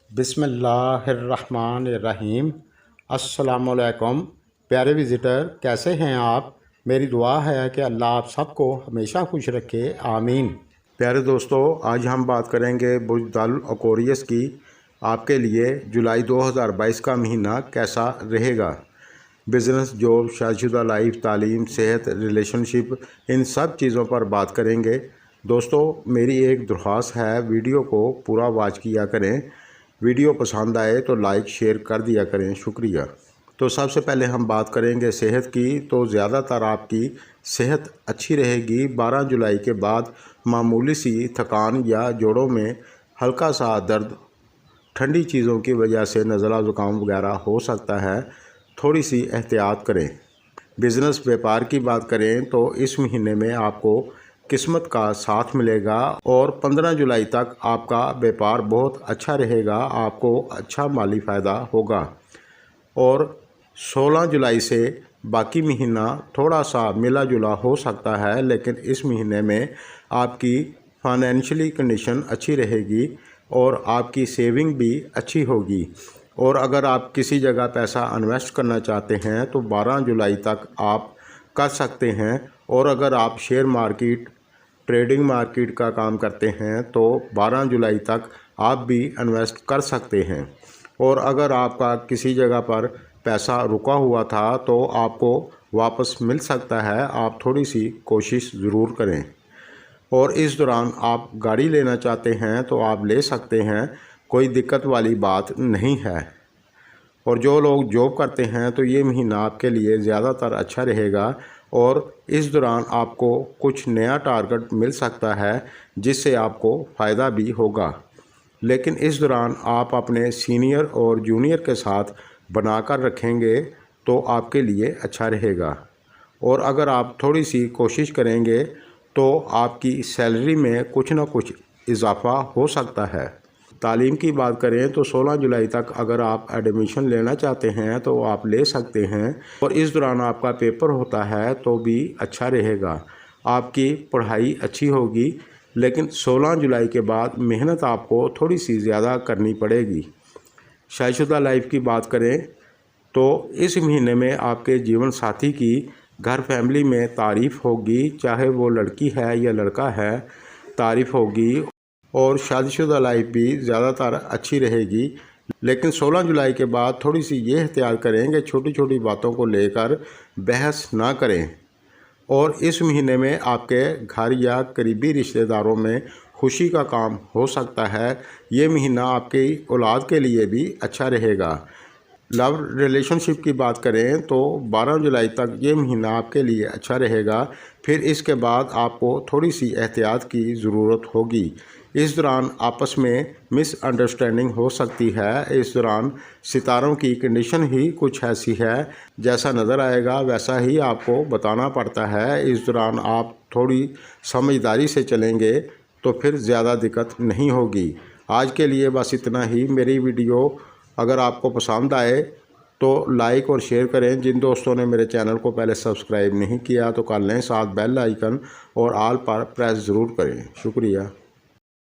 बिस्मिल्लाहिर्रहमानिर्रहीम। अस्सलामुअलैकुम प्यारे विज़िटर, कैसे हैं आप। मेरी दुआ है कि अल्लाह आप सबको हमेशा खुश रखे, आमीन। प्यारे दोस्तों, आज हम बात करेंगे बुर्ज अल अक्वेरियस की। आपके लिए जुलाई 2022 का महीना कैसा रहेगा। बिज़नेस, जॉब, शादीशुदा लाइफ, तालीम, सेहत, रिलेशनशिप, इन सब चीज़ों पर बात करेंगे। दोस्तों, मेरी एक दरख्वास्त है, वीडियो को पूरा वॉच किया करें। वीडियो पसंद आए तो लाइक शेयर कर दिया करें, शुक्रिया। तो सबसे पहले हम बात करेंगे सेहत की। तो ज़्यादातर आपकी सेहत अच्छी रहेगी। 12 जुलाई के बाद मामूली सी थकान या जोड़ों में हल्का सा दर्द, ठंडी चीज़ों की वजह से नज़ला ज़ुकाम वगैरह हो सकता है, थोड़ी सी एहतियात करें। बिज़नेस, व्यापार की बात करें तो इस महीने में आपको किस्मत का साथ मिलेगा और 15 जुलाई तक आपका व्यापार बहुत अच्छा रहेगा, आपको अच्छा माली फ़ायदा होगा। और 16 जुलाई से बाकी महीना थोड़ा सा मिला जुला हो सकता है, लेकिन इस महीने में आपकी फाइनेंशियली कंडीशन अच्छी रहेगी और आपकी सेविंग भी अच्छी होगी। और अगर आप किसी जगह पैसा इन्वेस्ट करना चाहते हैं तो 12 जुलाई तक आप कर सकते हैं। और अगर आप शेयर मार्केट, ट्रेडिंग मार्केट का काम करते हैं तो 12 जुलाई तक आप भी इन्वेस्ट कर सकते हैं। और अगर आपका किसी जगह पर पैसा रुका हुआ था तो आपको वापस मिल सकता है, आप थोड़ी सी कोशिश ज़रूर करें। और इस दौरान आप गाड़ी लेना चाहते हैं तो आप ले सकते हैं, कोई दिक्कत वाली बात नहीं है। और जो लोग जॉब करते हैं तो ये महीना आपके लिए ज़्यादातर अच्छा रहेगा और इस दौरान आपको कुछ नया टारगेट मिल सकता है जिससे आपको फ़ायदा भी होगा। लेकिन इस दौरान आप अपने सीनियर और जूनियर के साथ बनाकर रखेंगे तो आपके लिए अच्छा रहेगा। और अगर आप थोड़ी सी कोशिश करेंगे तो आपकी सैलरी में कुछ ना कुछ इजाफ़ा हो सकता है। तालीम की बात करें तो 16 जुलाई तक अगर आप एडमिशन लेना चाहते हैं तो आप ले सकते हैं और इस दौरान आपका पेपर होता है तो भी अच्छा रहेगा, आपकी पढ़ाई अच्छी होगी। लेकिन 16 जुलाई के बाद मेहनत आपको थोड़ी सी ज़्यादा करनी पड़ेगी। शादीशुदा लाइफ की बात करें तो इस महीने में आपके जीवन साथी की घर फैमिली में तारीफ़ होगी, चाहे वो लड़की है या लड़का है, तारीफ़ होगी। और शादीशुदा लाइफ भी ज़्यादातर अच्छी रहेगी। लेकिन 16 जुलाई के बाद थोड़ी सी ये एहतियात करें कि छोटी छोटी बातों को लेकर बहस ना करें। और इस महीने में आपके घर या करीबी रिश्तेदारों में खुशी का काम हो सकता है। ये महीना आपकी औलाद के लिए भी अच्छा रहेगा। लव रिलेशनशिप की बात करें तो 12 जुलाई तक ये महीना आपके लिए अच्छा रहेगा। फिर इसके बाद आपको थोड़ी सी एहतियात की ज़रूरत होगी। इस दौरान आपस में मिसअंडरस्टैंडिंग हो सकती है। इस दौरान सितारों की कंडीशन ही कुछ ऐसी है, जैसा नज़र आएगा वैसा ही आपको बताना पड़ता है। इस दौरान आप थोड़ी समझदारी से चलेंगे तो फिर ज़्यादा दिक्कत नहीं होगी। आज के लिए बस इतना ही। मेरी वीडियो अगर आपको पसंद आए तो लाइक और शेयर करें। जिन दोस्तों ने मेरे चैनल को पहले सब्सक्राइब नहीं किया तो कर लें, साथ बेल आइकन और ऑल पर प्रेस ज़रूर करें, शुक्रिया।